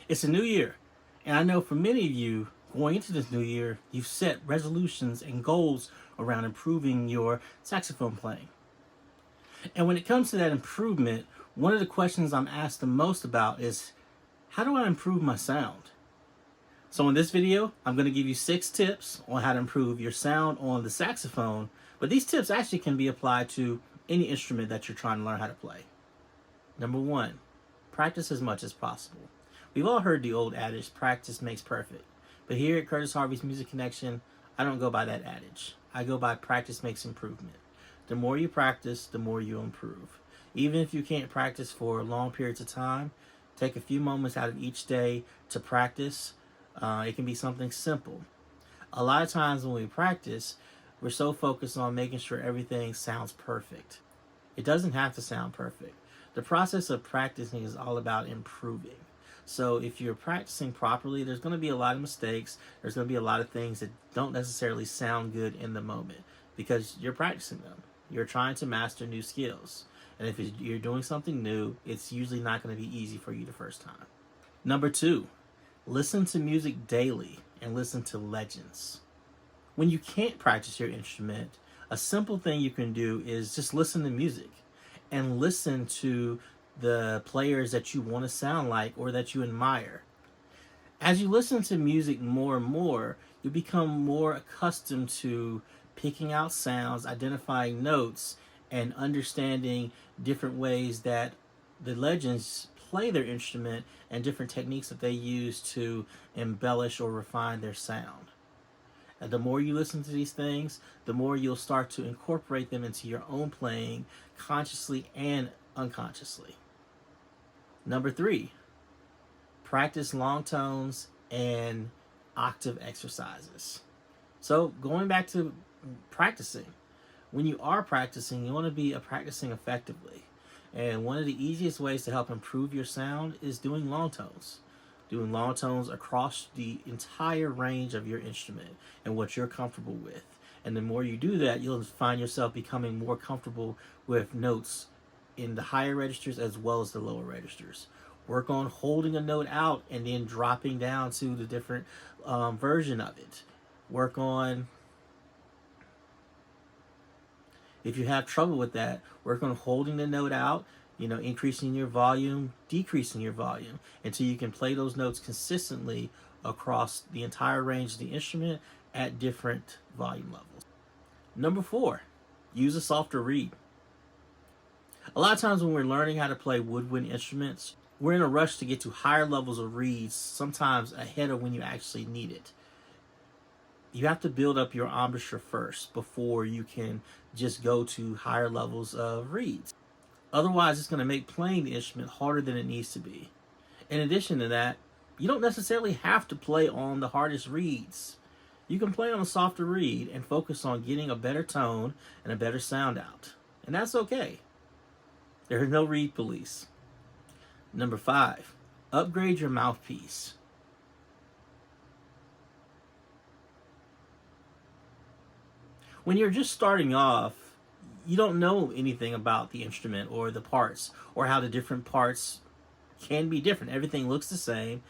It's a new year, and I know for many of you, going into this new year, you've set resolutions and goals around improving your saxophone playing. And when it comes to that improvement, one of the questions I'm asked the most about is, how do I improve my sound? So in this video, I'm going to give you 6 tips on how to improve your sound on the saxophone, but these tips actually can be applied to any instrument that you're trying to learn how to play. Number 1, practice as much as possible. We've all heard the old adage, practice makes perfect. But here at Curtis Harvey's Music Connection, I don't go by that adage. I go by practice makes improvement. The more you practice, the more you improve. Even if you can't practice for long periods of time, take a few moments out of each day to practice. It can be something simple. A lot of times when we practice, we're so focused on making sure everything sounds perfect. It doesn't have to sound perfect. The process of practicing is all about improving. So if you're practicing properly, there's going to be a lot of mistakes. There's going to be a lot of things that don't necessarily sound good in the moment because you're practicing them. You're trying to master new skills. And if you're doing something new, it's usually not going to be easy for you the first time. Number 2, listen to music daily and listen to legends. When you can't practice your instrument, a simple thing you can do is just listen to music and listen to the players that you want to sound like or that you admire. As you listen to music more and more, you become more accustomed to picking out sounds, identifying notes, and understanding different ways that the legends play their instrument and different techniques that they use to embellish or refine their sound. And the more you listen to these things, the more you'll start to incorporate them into your own playing consciously and unconsciously. Number 3, practice long tones and octave exercises. So going back to practicing, when you are practicing, you want to be practicing effectively. And one of the easiest ways to help improve your sound is doing long tones. Doing long tones across the entire range of your instrument and what you're comfortable with. And the more you do that, you'll find yourself becoming more comfortable with notes in the higher registers as well as the lower registers. Work on holding a note out and then dropping down to the different version of it. Work on, if you have trouble with that, work on holding the note out, increasing your volume, decreasing your volume until you can play those notes consistently across the entire range of the instrument at different volume levels. Number 4, use a softer reed. A lot of times when we're learning how to play woodwind instruments, we're in a rush to get to higher levels of reeds, sometimes ahead of when you actually need it. You have to build up your embouchure first before you can just go to higher levels of reeds. Otherwise, it's going to make playing the instrument harder than it needs to be. In addition to that, you don't necessarily have to play on the hardest reeds. You can play on a softer reed and focus on getting a better tone and a better sound out. And that's okay. There is no reed police. Number 5, upgrade your mouthpiece. When you're just starting off, you don't know anything about the instrument or the parts or how the different parts can be different. Everything looks the same.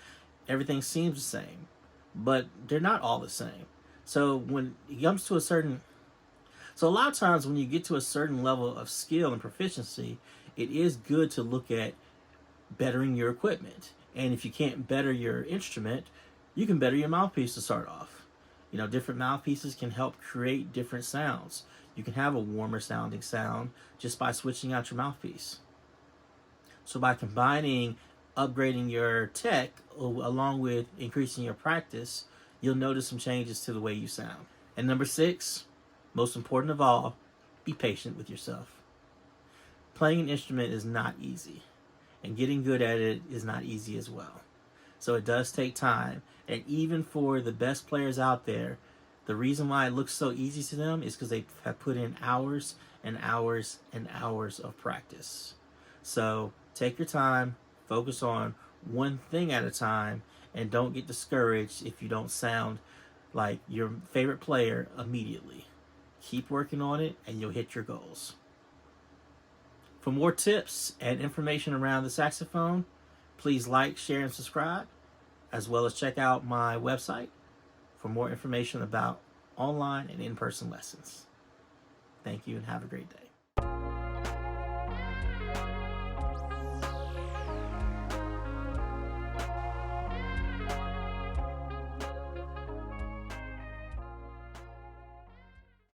Everything seems the same. But they're not all the same. So when it comes to a lot of times when you get to a certain level of skill and proficiency, it is good to look at bettering your equipment. And if you can't better your instrument, you can better your mouthpiece to start off. Different mouthpieces can help create different sounds. You can have a warmer sounding sound just by switching out your mouthpiece. So by combining upgrading your tech along with increasing your practice, you'll notice some changes to the way you sound. And number 6, most important of all, be patient with yourself. Playing an instrument is not easy, and getting good at it is not easy as well. So it does take time, and even for the best players out there, the reason why it looks so easy to them is because they have put in hours and hours and hours of practice. So take your time, focus on one thing at a time, and don't get discouraged if you don't sound like your favorite player immediately. Keep working on it and you'll hit your goals. For more tips and information around the saxophone, please like, share, and subscribe, as well as check out my website for more information about online and in-person lessons. Thank you and have a great day.